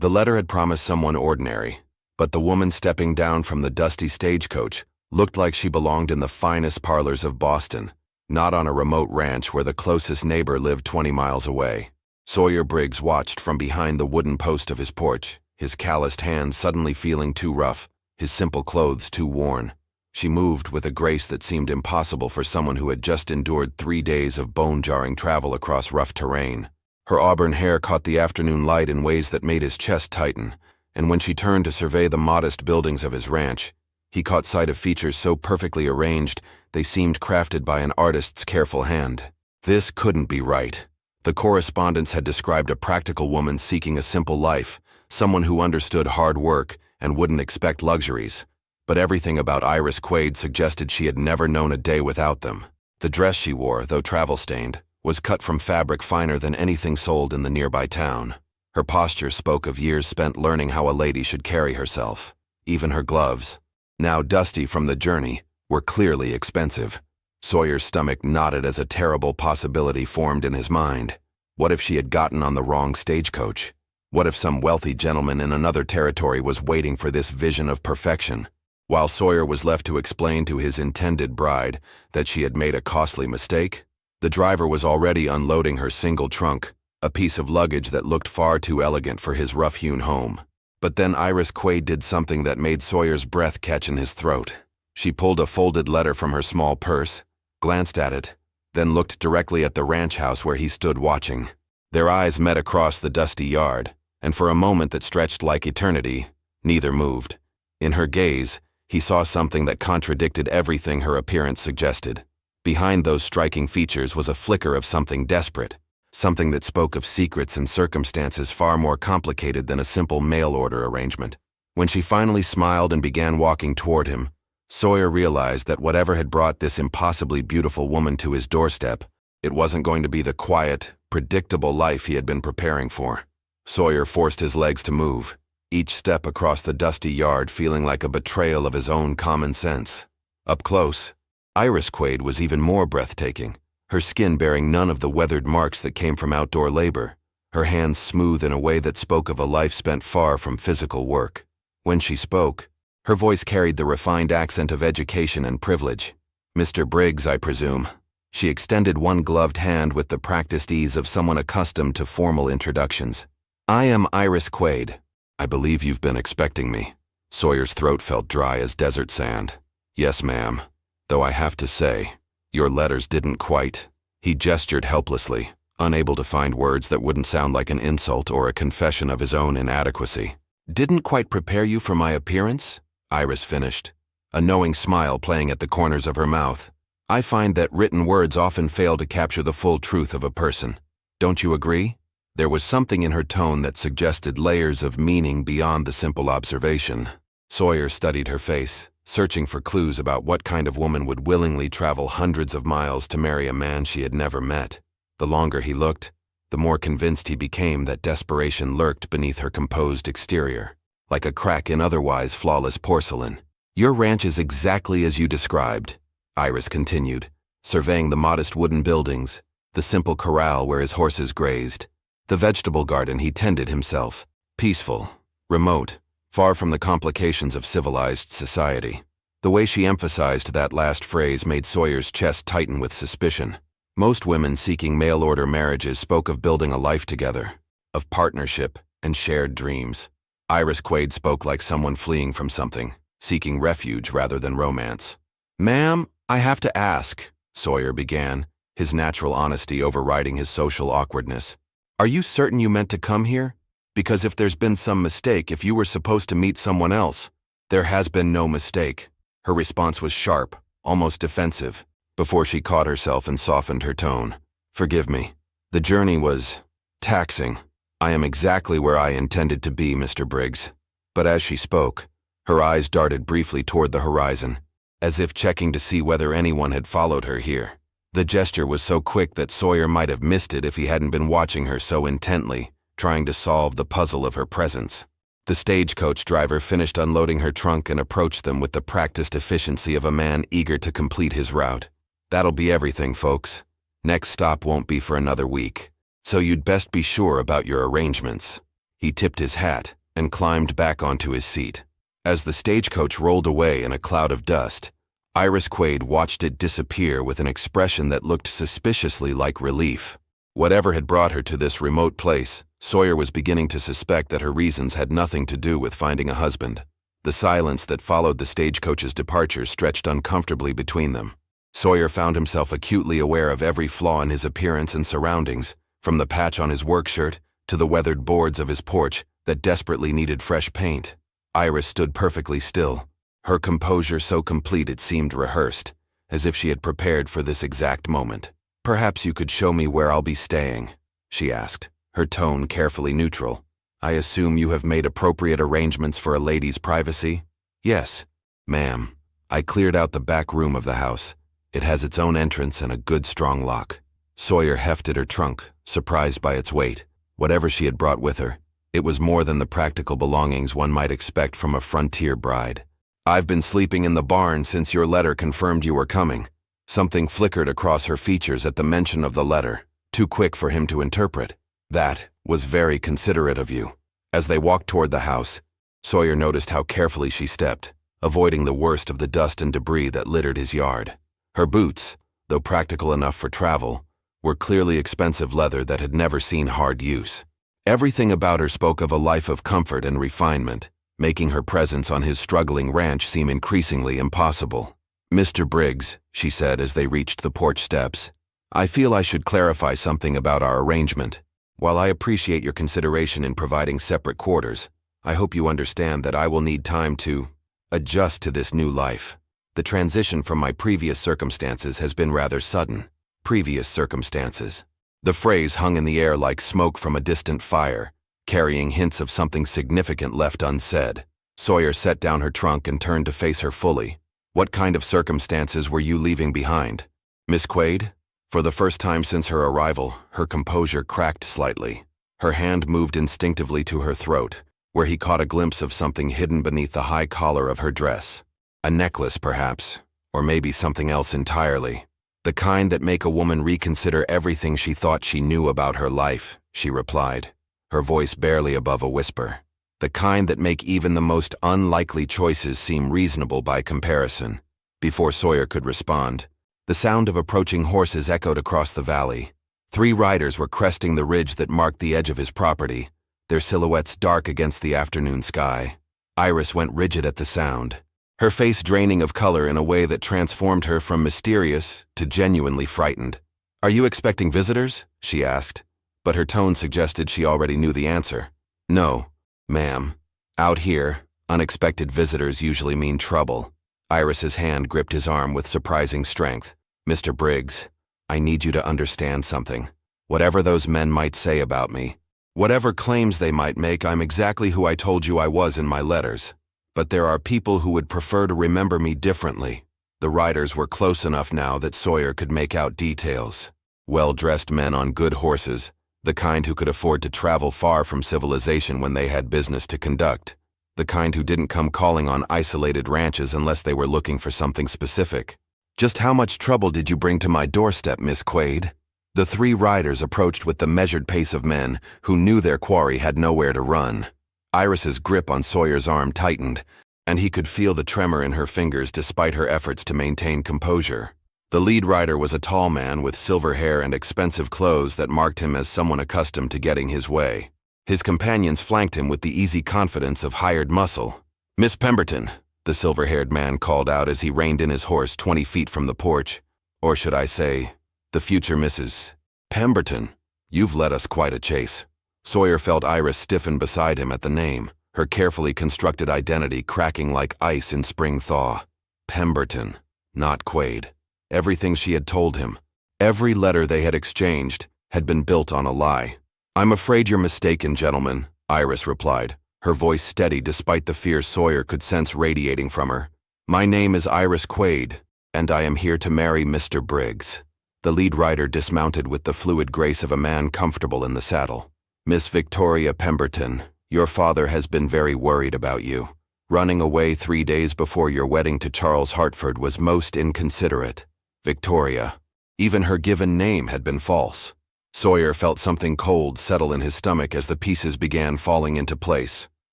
The letter had promised someone ordinary, but the woman stepping down from the dusty stagecoach looked like she belonged in the finest parlors of Boston, not on a remote ranch where the closest neighbor lived 20 miles away. Sawyer Briggs watched from behind the wooden post of his porch, his calloused hands suddenly feeling too rough, his simple clothes too worn. She moved with a grace that seemed impossible for someone who had just endured 3 days of bone-jarring travel across rough terrain. Her auburn hair caught the afternoon light in ways that made his chest tighten, and when she turned to survey the modest buildings of his ranch, he caught sight of features so perfectly arranged they seemed crafted by an artist's careful hand. This couldn't be right. The correspondence had described a practical woman seeking a simple life, someone who understood hard work and wouldn't expect luxuries. But everything about Iris Quaid suggested she had never known a day without them. The dress she wore, though travel-stained, was cut from fabric finer than anything sold in the nearby town. Her posture spoke of years spent learning how a lady should carry herself. Even her gloves, now dusty from the journey, were clearly expensive. Sawyer's stomach knotted as a terrible possibility formed in his mind. What if she had gotten on the wrong stagecoach? What if some wealthy gentleman in another territory was waiting for this vision of perfection? While Sawyer was left to explain to his intended bride that she had made a costly mistake, the driver was already unloading her single trunk, a piece of luggage that looked far too elegant for his rough-hewn home. But then Iris Quaid did something that made Sawyer's breath catch in his throat. She pulled a folded letter from her small purse, glanced at it, then looked directly at the ranch house where he stood watching. Their eyes met across the dusty yard, and for a moment that stretched like eternity, neither moved. In her gaze, he saw something that contradicted everything her appearance suggested. Behind those striking features was a flicker of something desperate, something that spoke of secrets and circumstances far more complicated than a simple mail-order arrangement. When she finally smiled and began walking toward him, Sawyer realized that whatever had brought this impossibly beautiful woman to his doorstep, it wasn't going to be the quiet, predictable life he had been preparing for. Sawyer forced his legs to move, each step across the dusty yard feeling like a betrayal of his own common sense. Up close, Iris Quaid was even more breathtaking, her skin bearing none of the weathered marks that came from outdoor labor, her hands smooth in a way that spoke of a life spent far from physical work. When she spoke, her voice carried the refined accent of education and privilege. "Mr. Briggs, I presume." She extended one gloved hand with the practiced ease of someone accustomed to formal introductions. "I am Iris Quaid." "I believe you've been expecting me." Sawyer's throat felt dry as desert sand. "Yes, ma'am. Though I have to say, your letters didn't quite." He gestured helplessly, unable to find words that wouldn't sound like an insult or a confession of his own inadequacy. "Didn't quite prepare you for my appearance?" Iris finished, a knowing smile playing at the corners of her mouth. "I find that written words often fail to capture the full truth of a person. Don't you agree?" There was something in her tone that suggested layers of meaning beyond the simple observation. Sawyer studied her face, searching for clues about what kind of woman would willingly travel hundreds of miles to marry a man she had never met. The longer he looked, the more convinced he became that desperation lurked beneath her composed exterior, like a crack in otherwise flawless porcelain. "Your ranch is exactly as you described," Iris continued, surveying the modest wooden buildings, the simple corral where his horses grazed, the vegetable garden he tended himself. Peaceful, remote, far from the complications of civilized society. The way she emphasized that last phrase made Sawyer's chest tighten with suspicion. Most women seeking mail-order marriages spoke of building a life together, of partnership and shared dreams. Iris Quaid spoke like someone fleeing from something, seeking refuge rather than romance. "Ma'am, I have to ask," Sawyer began, his natural honesty overriding his social awkwardness. "Are you certain you meant to come here? Because if there's been some mistake, if you were supposed to meet someone else—" "There has been no mistake." Her response was sharp, almost defensive, before she caught herself and softened her tone. "Forgive me. The journey was taxing. I am exactly where I intended to be, Mr. Briggs." But as she spoke, her eyes darted briefly toward the horizon, as if checking to see whether anyone had followed her here. The gesture was so quick that Sawyer might have missed it if he hadn't been watching her so intently, trying to solve the puzzle of her presence. The stagecoach driver finished unloading her trunk and approached them with the practiced efficiency of a man eager to complete his route. "That'll be everything, folks. Next stop won't be for another week, so you'd best be sure about your arrangements." He tipped his hat and climbed back onto his seat. As the stagecoach rolled away in a cloud of dust, Iris Quaid watched it disappear with an expression that looked suspiciously like relief. Whatever had brought her to this remote place, Sawyer was beginning to suspect that her reasons had nothing to do with finding a husband. The silence that followed the stagecoach's departure stretched uncomfortably between them. Sawyer found himself acutely aware of every flaw in his appearance and surroundings, from the patch on his work shirt to the weathered boards of his porch that desperately needed fresh paint. Iris stood perfectly still, her composure so complete it seemed rehearsed, as if she had prepared for this exact moment. "Perhaps you could show me where I'll be staying," she asked, her tone carefully neutral. "I assume you have made appropriate arrangements for a lady's privacy?" "Yes, ma'am. I cleared out the back room of the house. It has its own entrance and a good strong lock." Sawyer hefted her trunk, surprised by its weight. Whatever she had brought with her, it was more than the practical belongings one might expect from a frontier bride. "I've been sleeping in the barn since your letter confirmed you were coming." Something flickered across her features at the mention of the letter, too quick for him to interpret. "That was very considerate of you." As they walked toward the house, Sawyer noticed how carefully she stepped, avoiding the worst of the dust and debris that littered his yard. Her boots, though practical enough for travel, were clearly expensive leather that had never seen hard use. Everything about her spoke of a life of comfort and refinement, making her presence on his struggling ranch seem increasingly impossible. "Mr. Briggs," she said as they reached the porch steps, "I feel I should clarify something about our arrangement. While I appreciate your consideration in providing separate quarters, I hope you understand that I will need time to adjust to this new life. The transition from my previous circumstances has been rather sudden." Previous circumstances. The phrase hung in the air like smoke from a distant fire, carrying hints of something significant left unsaid. Sawyer set down her trunk and turned to face her fully. "What kind of circumstances were you leaving behind, Miss Quaid?" For the first time since her arrival, her composure cracked slightly. Her hand moved instinctively to her throat, where he caught a glimpse of something hidden beneath the high collar of her dress. A necklace, perhaps, or maybe something else entirely. "The kind that make a woman reconsider everything she thought she knew about her life," she replied, her voice barely above a whisper. "The kind that make even the most unlikely choices seem reasonable by comparison." Before Sawyer could respond, the sound of approaching horses echoed across the valley. 3 riders were cresting the ridge that marked the edge of his property, their silhouettes dark against the afternoon sky. Iris went rigid at the sound, her face draining of color in a way that transformed her from mysterious to genuinely frightened. "Are you expecting visitors?" she asked, but her tone suggested she already knew the answer. "No, ma'am. Out here, unexpected visitors usually mean trouble." Iris's hand gripped his arm with surprising strength. "Mr. Briggs, I need you to understand something. Whatever those men might say about me, whatever claims they might make, I'm exactly who I told you I was in my letters. But there are people who would prefer to remember me differently." The riders were close enough now that Sawyer could make out details. Well-dressed men on good horses, the kind who could afford to travel far from civilization when they had business to conduct. The kind who didn't come calling on isolated ranches unless they were looking for something specific. "Just how much trouble did you bring to my doorstep, Miss Quaid?" The 3 riders approached with the measured pace of men who knew their quarry had nowhere to run. Iris's grip on Sawyer's arm tightened, and he could feel the tremor in her fingers despite her efforts to maintain composure. The lead rider was a tall man with silver hair and expensive clothes that marked him as someone accustomed to getting his way. His companions flanked him with the easy confidence of hired muscle. "Miss Pemberton," the silver-haired man called out as he reined in his horse 20 feet from the porch. "Or should I say, the future Mrs. Pemberton. You've led us quite a chase." Sawyer felt Iris stiffen beside him at the name, her carefully constructed identity cracking like ice in spring thaw. Pemberton, not Quaid. Everything she had told him, every letter they had exchanged, had been built on a lie. "I'm afraid you're mistaken, gentlemen," Iris replied, her voice steady despite the fear Sawyer could sense radiating from her. "My name is Iris Quaid, and I am here to marry Mr. Briggs." The lead rider dismounted with the fluid grace of a man comfortable in the saddle. "Miss Victoria Pemberton, your father has been very worried about you. Running away 3 days before your wedding to Charles Hartford was most inconsiderate." Victoria. Even her given name had been false. Sawyer felt something cold settle in his stomach as the pieces began falling into place.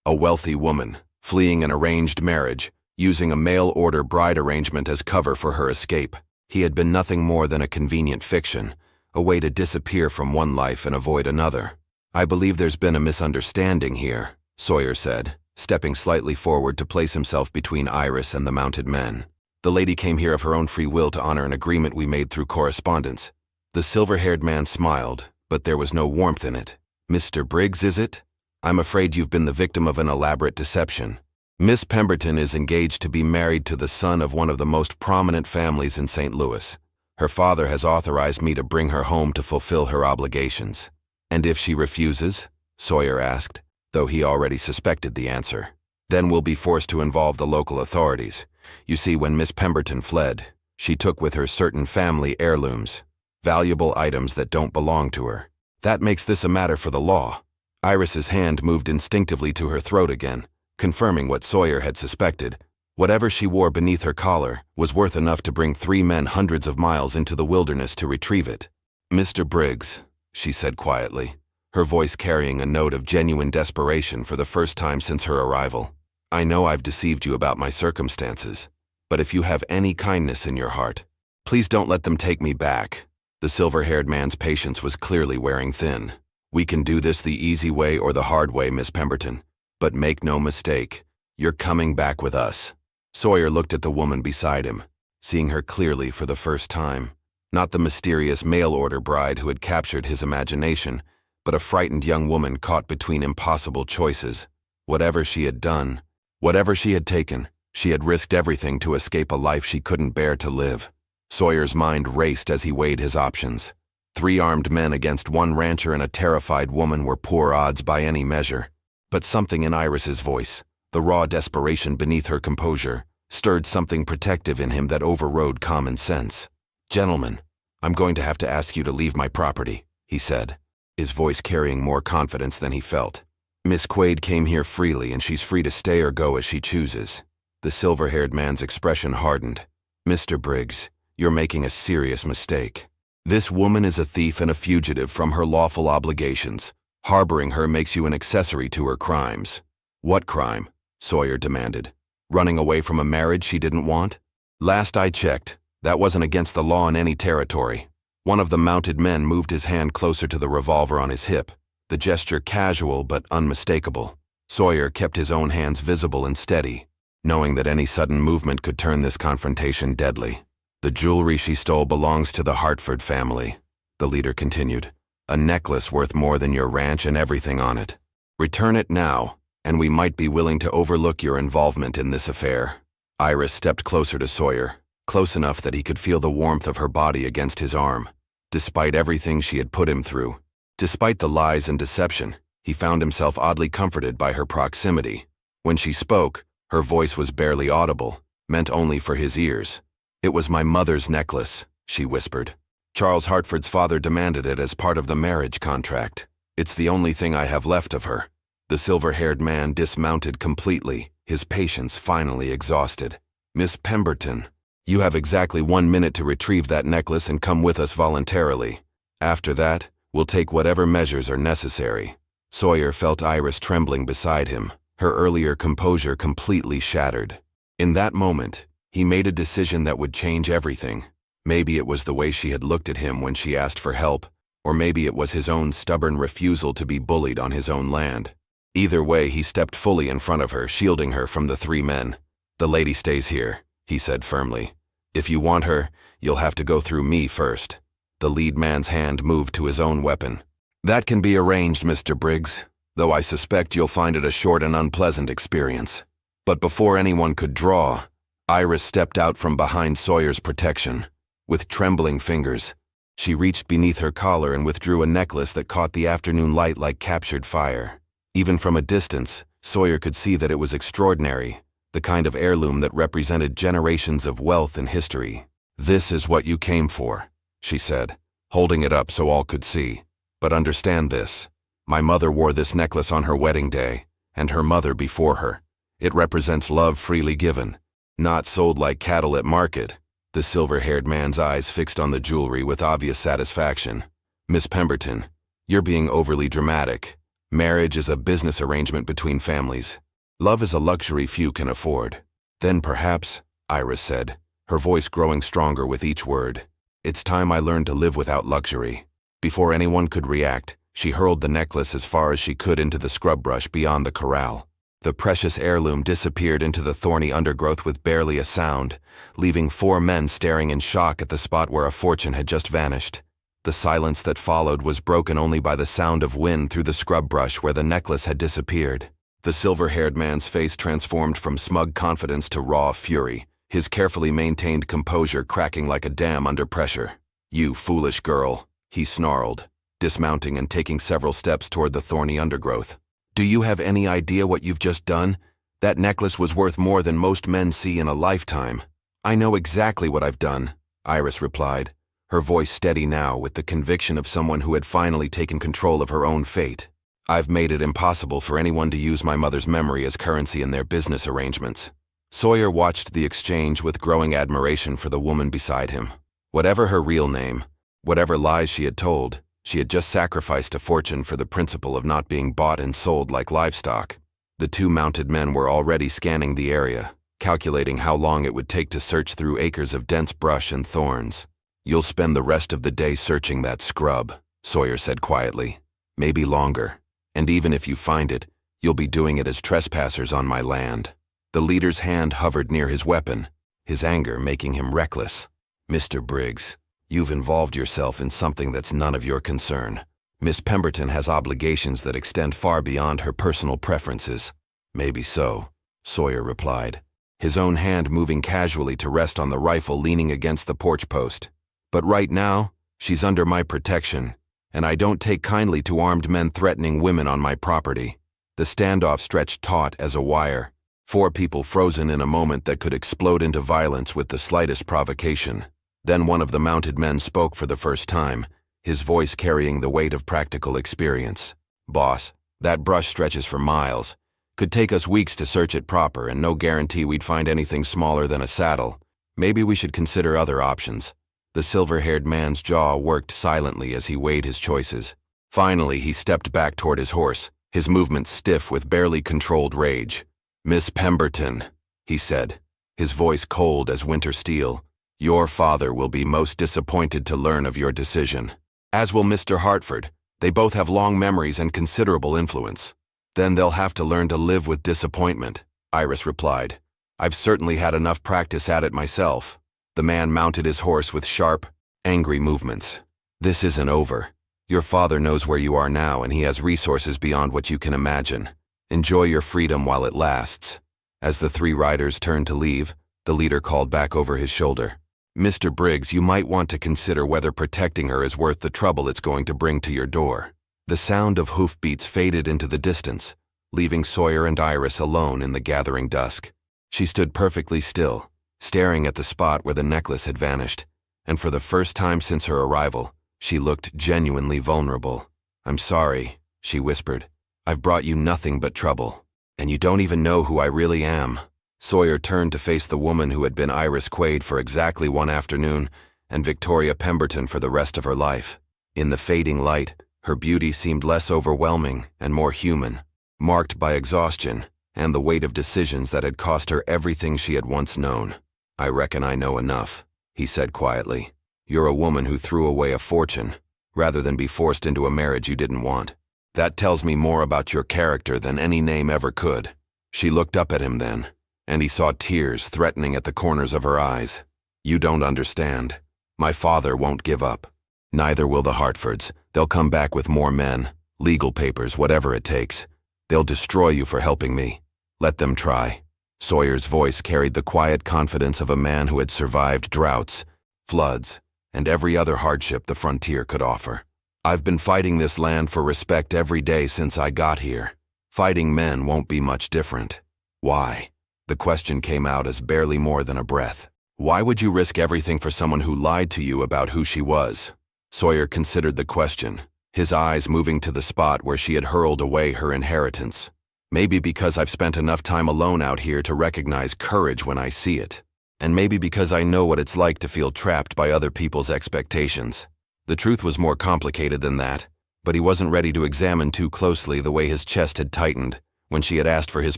A wealthy woman, fleeing an arranged marriage, using a mail-order bride arrangement as cover for her escape. He had been nothing more than a convenient fiction, a way to disappear from one life and avoid another. "I believe there's been a misunderstanding here," Sawyer said, stepping slightly forward to place himself between Iris and the mounted men. "The lady came here of her own free will to honor an agreement we made through correspondence." The silver-haired man smiled, but there was no warmth in it. "Mr. Briggs, is it? I'm afraid you've been the victim of an elaborate deception. Miss Pemberton is engaged to be married to the son of one of the most prominent families in St. Louis. Her father has authorized me to bring her home to fulfill her obligations." "And if she refuses?" Sawyer asked, though he already suspected the answer. "Then we'll be forced to involve the local authorities. You see, when Miss Pemberton fled, she took with her certain family heirlooms, valuable items that don't belong to her. That makes this a matter for the law." Iris's hand moved instinctively to her throat again, confirming what Sawyer had suspected. Whatever she wore beneath her collar was worth enough to bring 3 men hundreds of miles into the wilderness to retrieve it. "Mr. Briggs," she said quietly, her voice carrying a note of genuine desperation for the first time since her arrival. "I know I've deceived you about my circumstances, but if you have any kindness in your heart, please don't let them take me back." The silver-haired man's patience was clearly wearing thin. "We can do this the easy way or the hard way, Miss Pemberton, but make no mistake, you're coming back with us." Sawyer looked at the woman beside him, seeing her clearly for the first time. Not the mysterious mail-order bride who had captured his imagination, but a frightened young woman caught between impossible choices. Whatever she had done, whatever she had taken, she had risked everything to escape a life she couldn't bear to live. Sawyer's mind raced as he weighed his options. 3 armed men against 1 rancher and a terrified woman were poor odds by any measure. But something in Iris's voice, the raw desperation beneath her composure, stirred something protective in him that overrode common sense. "Gentlemen, I'm going to have to ask you to leave my property," he said, his voice carrying more confidence than he felt. "Miss Quaid came here freely and she's free to stay or go as she chooses." The silver-haired man's expression hardened. "Mr. Briggs, you're making a serious mistake. This woman is a thief and a fugitive from her lawful obligations. Harboring her makes you an accessory to her crimes." "What crime?" Sawyer demanded. "Running away from a marriage she didn't want?" "Last I checked, that wasn't against the law in any territory." One of the mounted men moved his hand closer to the revolver on his hip, the gesture casual but unmistakable. Sawyer kept his own hands visible and steady, knowing that any sudden movement could turn this confrontation deadly. "The jewelry she stole belongs to the Hartford family," the leader continued. "A necklace worth more than your ranch and everything on it. Return it now, and we might be willing to overlook your involvement in this affair." Iris stepped closer to Sawyer, close enough that he could feel the warmth of her body against his arm. Despite everything she had put him through, despite the lies and deception, he found himself oddly comforted by her proximity. When she spoke, her voice was barely audible, meant only for his ears. "It was my mother's necklace," she whispered. "Charles Hartford's father demanded it as part of the marriage contract. It's the only thing I have left of her." The silver-haired man dismounted completely, his patience finally exhausted. "Miss Pemberton, you have exactly 1 minute to retrieve that necklace and come with us voluntarily. After that, we'll take whatever measures are necessary." Sawyer felt Iris trembling beside him, her earlier composure completely shattered. In that moment, he made a decision that would change everything. Maybe it was the way she had looked at him when she asked for help, or maybe it was his own stubborn refusal to be bullied on his own land. Either way, he stepped fully in front of her, shielding her from the 3 men. "The lady stays here," he said firmly. "If you want her, you'll have to go through me first." The lead man's hand moved to his own weapon. "That can be arranged, Mr. Briggs, though I suspect you'll find it a short and unpleasant experience." But before anyone could draw, Iris stepped out from behind Sawyer's protection. With trembling fingers, she reached beneath her collar and withdrew a necklace that caught the afternoon light like captured fire. Even from a distance, Sawyer could see that it was extraordinary, the kind of heirloom that represented generations of wealth and history. "This is what you came for," she said, holding it up so all could see. "But understand this. My mother wore this necklace on her wedding day, and her mother before her. It represents love freely given, not sold like cattle at market." The silver-haired man's eyes fixed on the jewelry with obvious satisfaction. Miss Pemberton, you're being overly dramatic. Marriage is a business arrangement between families. Love is a luxury few can afford. Then perhaps, Iris said, her voice growing stronger with each word, it's time I learned to live without luxury. Before anyone could react, she hurled the necklace as far as she could into the scrub brush beyond the corral. The precious heirloom disappeared into the thorny undergrowth with barely a sound, leaving 4 men staring in shock at the spot where a fortune had just vanished. The silence that followed was broken only by the sound of wind through the scrub brush where the necklace had disappeared. The silver-haired man's face transformed from smug confidence to raw fury, his carefully maintained composure cracking like a dam under pressure. "You foolish girl," he snarled, dismounting and taking several steps toward the thorny undergrowth. "Do you have any idea what you've just done? That necklace was worth more than most men see in a lifetime." "I know exactly what I've done," Iris replied, her voice steady now with the conviction of someone who had finally taken control of her own fate. "I've made it impossible for anyone to use my mother's memory as currency in their business arrangements." Sawyer watched the exchange with growing admiration for the woman beside him. Whatever her real name, whatever lies she had told, she had just sacrificed a fortune for the principle of not being bought and sold like livestock. The 2 mounted men were already scanning the area, calculating how long it would take to search through acres of dense brush and thorns. "You'll spend the rest of the day searching that scrub," Sawyer said quietly. "Maybe longer. And even if you find it, you'll be doing it as trespassers on my land." The leader's hand hovered near his weapon, his anger making him reckless. "Mr. Briggs, you've involved yourself in something that's none of your concern. Miss Pemberton has obligations that extend far beyond her personal preferences." "Maybe so," Sawyer replied, his own hand moving casually to rest on the rifle leaning against the porch post. "But right now, she's under my protection, and I don't take kindly to armed men threatening women on my property." The standoff stretched taut as a wire, 4 people frozen in a moment that could explode into violence with the slightest provocation. Then one of the mounted men spoke for the first time, his voice carrying the weight of practical experience. "Boss, that brush stretches for miles. Could take us weeks to search it proper, and no guarantee we'd find anything smaller than a saddle. Maybe we should consider other options." The silver-haired man's jaw worked silently as he weighed his choices. Finally, he stepped back toward his horse, his movements stiff with barely controlled rage. "Miss Pemberton," he said, his voice cold as winter steel, "your father will be most disappointed to learn of your decision. As will Mr. Hartford. They both have long memories and considerable influence." "Then they'll have to learn to live with disappointment," Iris replied. "I've certainly had enough practice at it myself." The man mounted his horse with sharp, angry movements. "This isn't over. Your father knows where you are now, and he has resources beyond what you can imagine. Enjoy your freedom while it lasts." As the 3 riders turned to leave, the leader called back over his shoulder, "Mr. Briggs, you might want to consider whether protecting her is worth the trouble it's going to bring to your door." The sound of hoofbeats faded into the distance, leaving Sawyer and Iris alone in the gathering dusk. She stood perfectly still, staring at the spot where the necklace had vanished, and for the first time since her arrival, she looked genuinely vulnerable. "I'm sorry," she whispered. "I've brought you nothing but trouble, and you don't even know who I really am." Sawyer turned to face the woman who had been Iris Quaid for exactly 1 afternoon and Victoria Pemberton for the rest of her life. In the fading light, her beauty seemed less overwhelming and more human, marked by exhaustion and the weight of decisions that had cost her everything she had once known. "I reckon I know enough," he said quietly. "You're a woman who threw away a fortune, rather than be forced into a marriage you didn't want. That tells me more about your character than any name ever could." She looked up at him then, and he saw tears threatening at the corners of her eyes. "You don't understand. My father won't give up. Neither will the Hartfords. They'll come back with more men, legal papers, whatever it takes. They'll destroy you for helping me. Let them try." Sawyer's voice carried the quiet confidence of a man who had survived droughts, floods, and every other hardship the frontier could offer. "I've been fighting this land for respect every day since I got here. Fighting men won't be much different." "Why?" The question came out as barely more than a breath. "Why would you risk everything for someone who lied to you about who she was?" Sawyer considered the question, his eyes moving to the spot where she had hurled away her inheritance. "Maybe because I've spent enough time alone out here to recognize courage when I see it. And maybe because I know what it's like to feel trapped by other people's expectations." The truth was more complicated than that, but he wasn't ready to examine too closely the way his chest had tightened when she had asked for his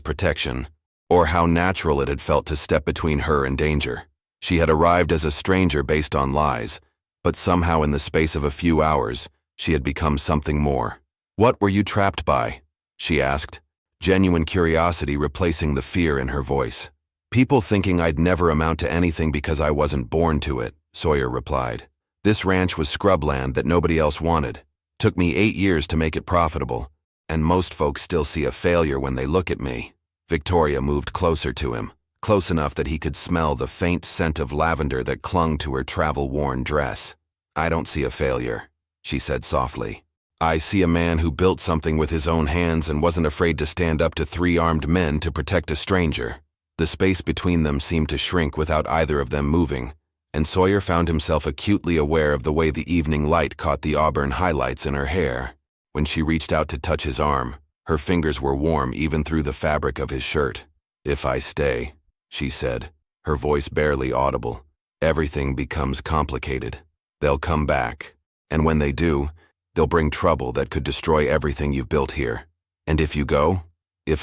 protection, or how natural it had felt to step between her and danger. She had arrived as a stranger based on lies, but somehow in the space of a few hours, she had become something more. "What were you trapped by?" she asked, genuine curiosity replacing the fear in her voice. "People thinking I'd never amount to anything because I wasn't born to it," Sawyer replied. "This ranch was scrubland that nobody else wanted. Took me 8 years to make it profitable, and most folks still see a failure when they look at me." Victoria moved closer to him, close enough that he could smell the faint scent of lavender that clung to her travel-worn dress. "I don't see a failure," she said softly. "I see a man who built something with his own hands and wasn't afraid to stand up to 3 armed men to protect a stranger." The space between them seemed to shrink without either of them moving, and Sawyer found himself acutely aware of the way the evening light caught the auburn highlights in her hair. When she reached out to touch his arm, her fingers were warm even through the fabric of his shirt. "If I stay," she said, her voice barely audible, "everything becomes complicated. They'll come back, and when they do, they'll bring trouble that could destroy everything you've built here. And if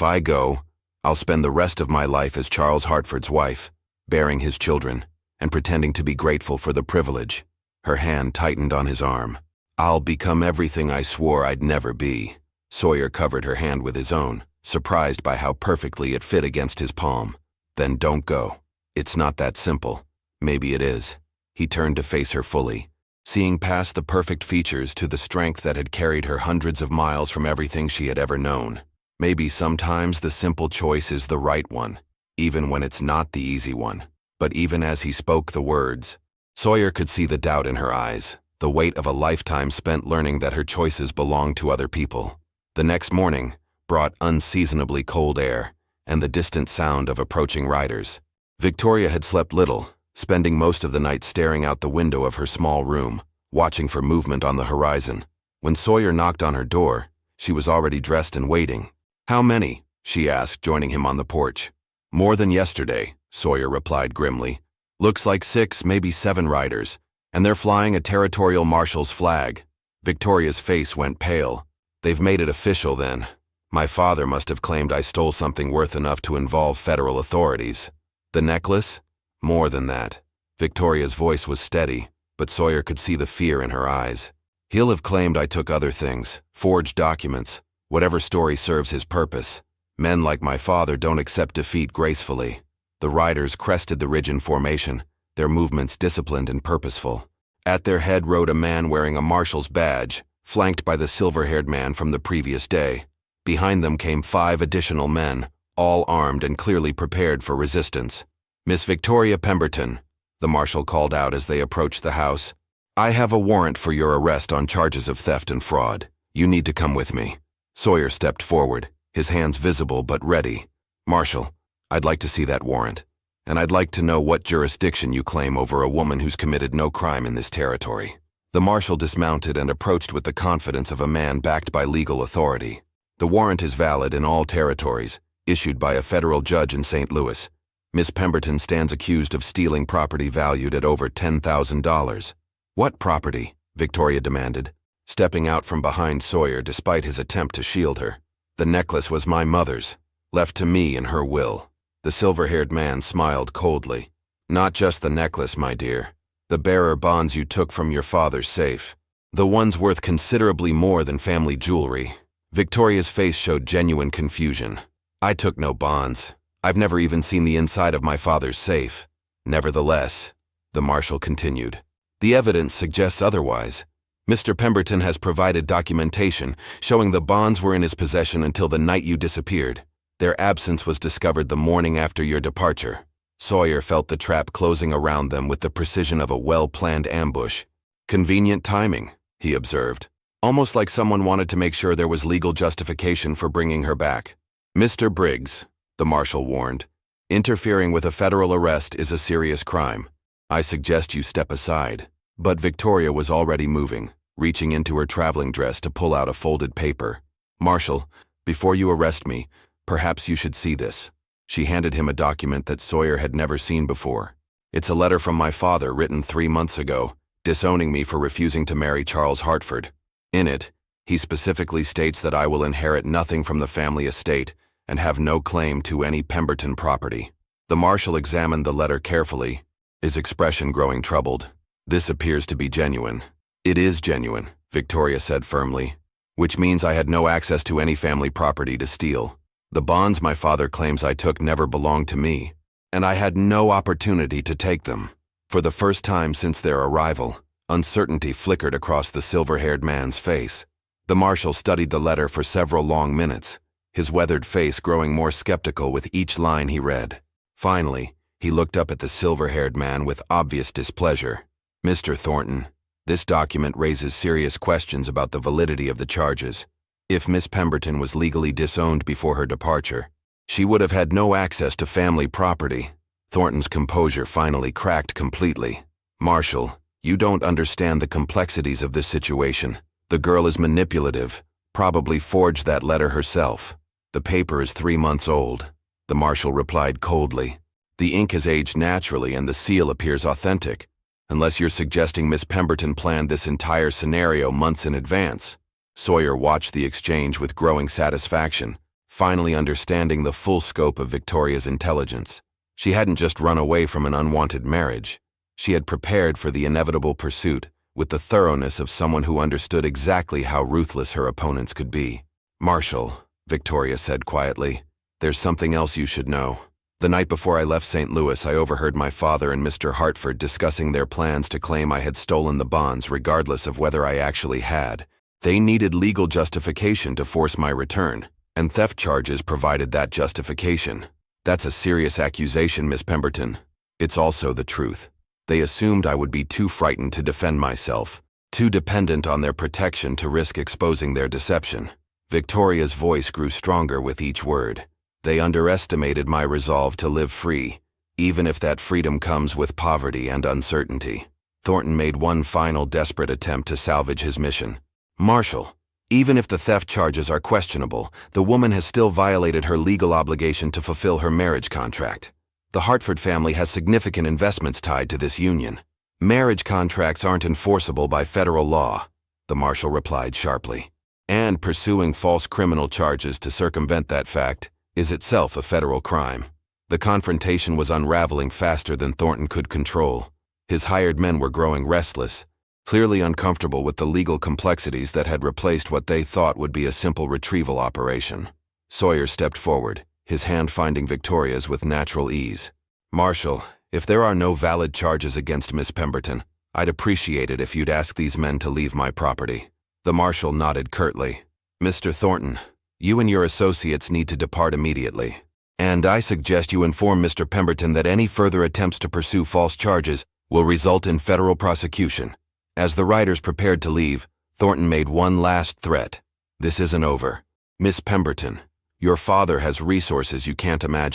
I go, I'll spend the rest of my life as Charles Hartford's wife, bearing his children, and pretending to be grateful for the privilege." Her hand tightened on his arm. "I'll become everything I swore I'd never be." Sawyer covered her hand with his own, surprised by how perfectly it fit against his palm. "Then don't go. It's not that simple. Maybe it is." He turned to face her fully, seeing past the perfect features to the strength that had carried her hundreds of miles from everything she had ever known. Maybe sometimes the simple choice is the right one, even when it's not the easy one. But even as he spoke the words, Sawyer could see the doubt in her eyes, the weight of a lifetime spent learning that her choices belonged to other people. The next morning brought unseasonably cold air and the distant sound of approaching riders. Victoria had slept little, spending most of the night staring out the window of her small room, watching for movement on the horizon. When Sawyer knocked on her door, she was already dressed and waiting. "How many?" she asked, joining him on the porch. "More than yesterday," Sawyer replied grimly. "Looks like 6, maybe 7 riders, and they're flying a territorial marshal's flag." Victoria's face went pale. "They've made it official then. My father must have claimed I stole something worth enough to involve federal authorities." "The necklace?" "More than that." Victoria's voice was steady, but Sawyer could see the fear in her eyes. "He'll have claimed I took other things, forged documents, whatever story serves his purpose. Men like my father don't accept defeat gracefully." The riders crested the ridge in formation, their movements disciplined and purposeful. At their head rode a man wearing a marshal's badge, flanked by the silver-haired man from the previous day. Behind them came 5 additional men, all armed and clearly prepared for resistance. "Miss Victoria Pemberton," the marshal called out as they approached the house, "I have a warrant for your arrest on charges of theft and fraud. You need to come with me." Sawyer stepped forward, his hands visible but ready. "Marshal, I'd like to see that warrant, and I'd like to know what jurisdiction you claim over a woman who's committed no crime in this territory." The marshal dismounted and approached with the confidence of a man backed by legal authority. "The warrant is valid in all territories, issued by a federal judge in St. Louis. Miss Pemberton stands accused of stealing property valued at over $10,000. "What property?" Victoria demanded, stepping out from behind Sawyer despite his attempt to shield her. "The necklace was my mother's, left to me in her will." The silver-haired man smiled coldly. "Not just the necklace, my dear. The bearer bonds you took from your father's safe. The ones worth considerably more than family jewelry." Victoria's face showed genuine confusion. "I took no bonds. I've never even seen the inside of my father's safe." "Nevertheless," the marshal continued, "the evidence suggests otherwise. Mr. Pemberton has provided documentation showing the bonds were in his possession until the night you disappeared. Their absence was discovered the morning after your departure." Sawyer felt the trap closing around them with the precision of a well-planned ambush. "Convenient timing," he observed, almost like someone wanted to make sure there was legal justification for bringing her back. "Mr. Briggs," the marshal warned, "interfering with a federal arrest is a serious crime. I suggest you step aside." But Victoria was already moving, reaching into her traveling dress to pull out a folded paper. "Marshal, before you arrest me, perhaps you should see this." She handed him a document that Sawyer had never seen before. "It's a letter from my father written 3 months ago, disowning me for refusing to marry Charles Hartford. In it, he specifically states that I will inherit nothing from the family estate and have no claim to any Pemberton property. The marshal examined the letter carefully, his expression growing troubled. This appears to be genuine. It is genuine, Victoria said firmly, which means I had no access to any family property to steal. The bonds my father claims I took never belonged to me, and I had no opportunity to take them. For the first time since their arrival, uncertainty flickered across the silver-haired man's face. The marshal studied the letter for several long minutes, his weathered face growing more skeptical with each line he read. Finally, he looked up at the silver-haired man with obvious displeasure. "Mr. Thornton, this document raises serious questions about the validity of the charges. If Miss Pemberton was legally disowned before her departure, she would have had no access to family property." Thornton's composure finally cracked completely. "Marshal, you don't understand the complexities of this situation. The girl is manipulative, probably forged that letter herself. The paper is 3 months old," the marshal replied coldly. "The ink has aged naturally and the seal appears authentic, unless you're suggesting Miss Pemberton planned this entire scenario months in advance." Sawyer watched the exchange with growing satisfaction, finally understanding the full scope of Victoria's intelligence. She hadn't just run away from an unwanted marriage. She had prepared for the inevitable pursuit with the thoroughness of someone who understood exactly how ruthless her opponents could be. "Marshal," Victoria said quietly, "there's something else you should know. The night before I left St. Louis, I overheard my father and Mr. Hartford discussing their plans to claim I had stolen the bonds regardless of whether I actually had. They needed legal justification to force my return, and theft charges provided that justification. That's a serious accusation, Miss Pemberton. It's also the truth. They assumed I would be too frightened to defend myself, too dependent on their protection to risk exposing their deception." Victoria's voice grew stronger with each word. "They underestimated my resolve to live free, even if that freedom comes with poverty and uncertainty." Thornton made one final desperate attempt to salvage his mission. "Marshal, even if the theft charges are questionable, the woman has still violated her legal obligation to fulfill her marriage contract. The Hartford family has significant investments tied to this union. Marriage contracts aren't enforceable by federal law," the marshal replied sharply. "And pursuing false criminal charges to circumvent that fact is itself a federal crime." The confrontation was unraveling faster than Thornton could control. His hired men were growing restless, clearly uncomfortable with the legal complexities that had replaced what they thought would be a simple retrieval operation. Sawyer stepped forward, his hand finding Victoria's with natural ease. "Marshal, if there are no valid charges against Miss Pemberton, I'd appreciate it if you'd ask these men to leave my property." The marshal nodded curtly. "Mr. Thornton, you and your associates need to depart immediately. And I suggest you inform Mr. Pemberton that any further attempts to pursue false charges will result in federal prosecution." As the riders prepared to leave, Thornton made one last threat. "This isn't over. Miss Pemberton, your father has resources you can't imagine."